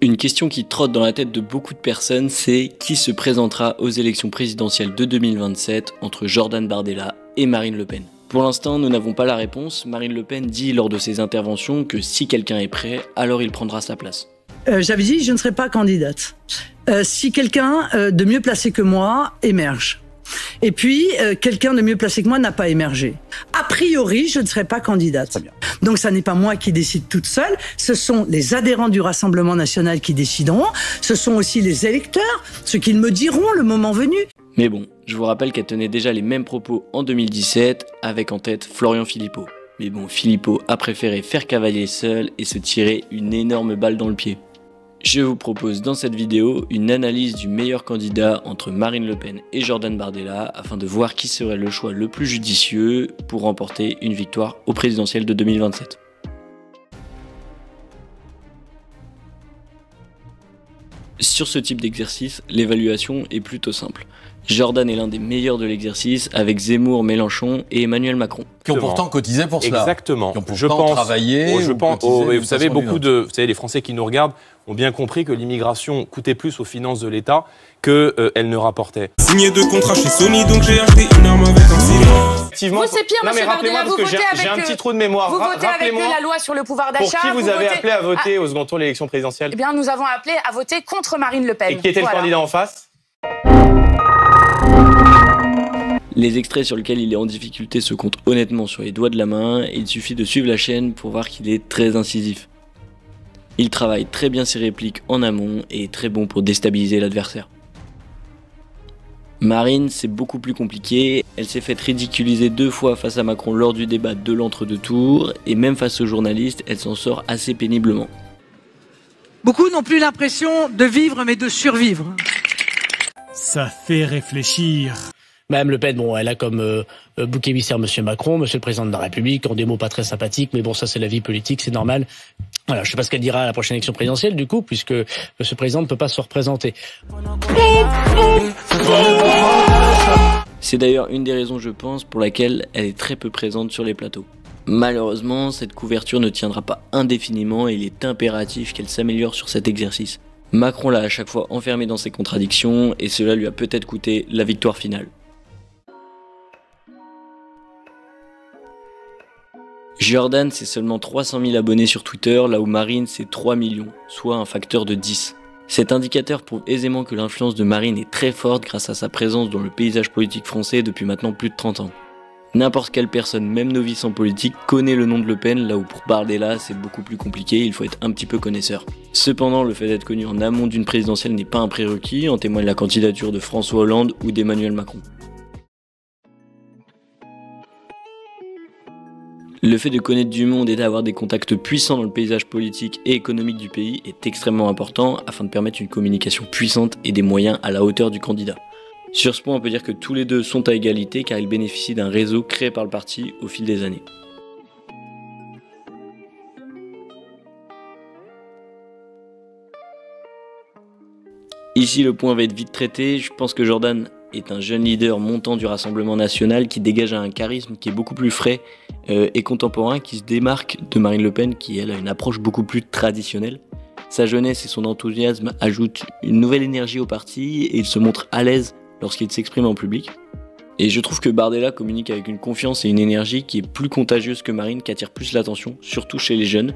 Une question qui trotte dans la tête de beaucoup de personnes, c'est qui se présentera aux élections présidentielles de 2027 entre Jordan Bardella et Marine Le Pen. Pour l'instant, nous n'avons pas la réponse. Marine Le Pen dit lors de ses interventions que si quelqu'un est prêt, alors il prendra sa place. J'avais dit je ne serai pas candidate. Si quelqu'un de mieux placé que moi émerge. Et puis, quelqu'un de mieux placé que moi n'a pas émergé. A priori, je ne serai pas candidate. Très bien. Donc, ça n'est pas moi qui décide toute seule. Ce sont les adhérents du Rassemblement national qui décideront. Ce sont aussi les électeurs, ceux qui me diront le moment venu. Mais bon, je vous rappelle qu'elle tenait déjà les mêmes propos en 2017, avec en tête Florian Philippot. Mais bon, Philippot a préféré faire cavalier seul et se tirer une énorme balle dans le pied. Je vous propose dans cette vidéo une analyse du meilleur candidat entre Marine Le Pen et Jordan Bardella afin de voir qui serait le choix le plus judicieux pour remporter une victoire au présidentiel de 2027. Sur ce type d'exercice, l'évaluation est plutôt simple. Jordan est l'un des meilleurs de l'exercice avec Zemmour, Mélenchon et Emmanuel Macron. Qui ont pourtant cotisé pour cela. Exactement. Qui ont pourtant travaillé. Vous savez, les Français qui nous regardent ont bien compris que l'immigration coûtait plus aux finances de l'État qu'elle ne rapportait. Signé 2 contrats chez Sony, donc j'ai acheté une arme avec un silencieux. Effectivement. Vous, c'est pire, non, mais monsieur rappelez-moi Bardella, parce que j'ai un petit trou de mémoire. Vous votez avec la loi sur le pouvoir d'achat. Pour qui vous avez appelé à voter au second tour de l'élection présidentielle? Eh bien, nous avons appelé à voter contre Marine Le Pen. Et qui était le candidat en face? Les extraits sur lesquels il est en difficulté se comptent honnêtement sur les doigts de la main et il suffit de suivre la chaîne pour voir qu'il est très incisif. Il travaille très bien ses répliques en amont et est très bon pour déstabiliser l'adversaire. Marine, c'est beaucoup plus compliqué. Elle s'est faite ridiculiser 2 fois face à Macron lors du débat de l'entre-deux tours et même face aux journalistes, elle s'en sort assez péniblement. Beaucoup n'ont plus l'impression de vivre mais de survivre. Ça fait réfléchir. Madame Le Pen, bon, elle a comme bouc émissaire Monsieur Macron, Monsieur le Président de la République, en des mots pas très sympathiques, mais bon, ça c'est la vie politique, c'est normal. Voilà, je sais pas ce qu'elle dira à la prochaine élection présidentielle, du coup, puisque Monsieur le Président ne peut pas se représenter. C'est d'ailleurs une des raisons, je pense, pour laquelle elle est très peu présente sur les plateaux. Malheureusement, cette couverture ne tiendra pas indéfiniment et il est impératif qu'elle s'améliore sur cet exercice. Macron l'a à chaque fois enfermé dans ses contradictions et cela lui a peut-être coûté la victoire finale. Jordan, c'est seulement 300 000 abonnés sur Twitter, là où Marine, c'est 3 millions, soit un facteur de 10. Cet indicateur prouve aisément que l'influence de Marine est très forte grâce à sa présence dans le paysage politique français depuis maintenant plus de 30 ans. N'importe quelle personne, même novice en politique, connaît le nom de Le Pen, là où pour Bardella, c'est beaucoup plus compliqué, il faut être un petit peu connaisseur. Cependant, le fait d'être connu en amont d'une présidentielle n'est pas un prérequis, en témoigne la candidature de François Hollande ou d'Emmanuel Macron. Le fait de connaître du monde et d'avoir des contacts puissants dans le paysage politique et économique du pays est extrêmement important afin de permettre une communication puissante et des moyens à la hauteur du candidat. Sur ce point, on peut dire que tous les deux sont à égalité car ils bénéficient d'un réseau créé par le parti au fil des années. Ici, le point va être vite traité. Je pense que Jordan est un jeune leader montant du Rassemblement national qui dégage un charisme qui est beaucoup plus frais et contemporain, qui se démarque de Marine Le Pen qui, elle, a une approche beaucoup plus traditionnelle. Sa jeunesse et son enthousiasme ajoutent une nouvelle énergie au parti et il se montre à l'aise lorsqu'il s'exprime en public. Et je trouve que Bardella communique avec une confiance et une énergie qui est plus contagieuse que Marine, qui attire plus l'attention, surtout chez les jeunes.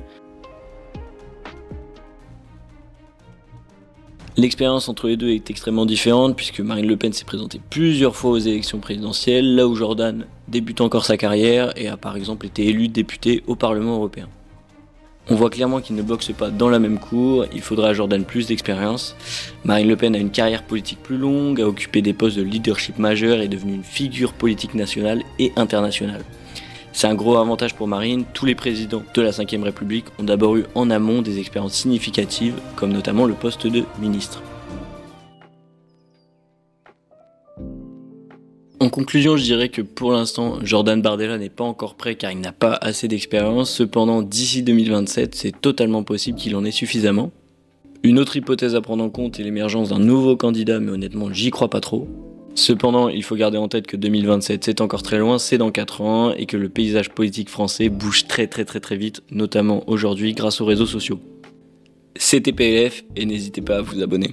L'expérience entre les deux est extrêmement différente puisque Marine Le Pen s'est présentée plusieurs fois aux élections présidentielles, là où Jordan débute encore sa carrière et a par exemple été élu député au Parlement européen. On voit clairement qu'ils ne boxent pas dans la même cour, il faudra à Jordan plus d'expérience. Marine Le Pen a une carrière politique plus longue, a occupé des postes de leadership majeurs et est devenue une figure politique nationale et internationale. C'est un gros avantage pour Marine, tous les présidents de la Ve République ont d'abord eu en amont des expériences significatives, comme notamment le poste de ministre. En conclusion, je dirais que pour l'instant, Jordan Bardella n'est pas encore prêt car il n'a pas assez d'expérience. Cependant, d'ici 2027, c'est totalement possible qu'il en ait suffisamment. Une autre hypothèse à prendre en compte est l'émergence d'un nouveau candidat, mais honnêtement, j'y crois pas trop. Cependant, il faut garder en tête que 2027 c'est encore très loin, c'est dans 4 ans, et que le paysage politique français bouge très vite, notamment aujourd'hui grâce aux réseaux sociaux. C'était PLF et n'hésitez pas à vous abonner.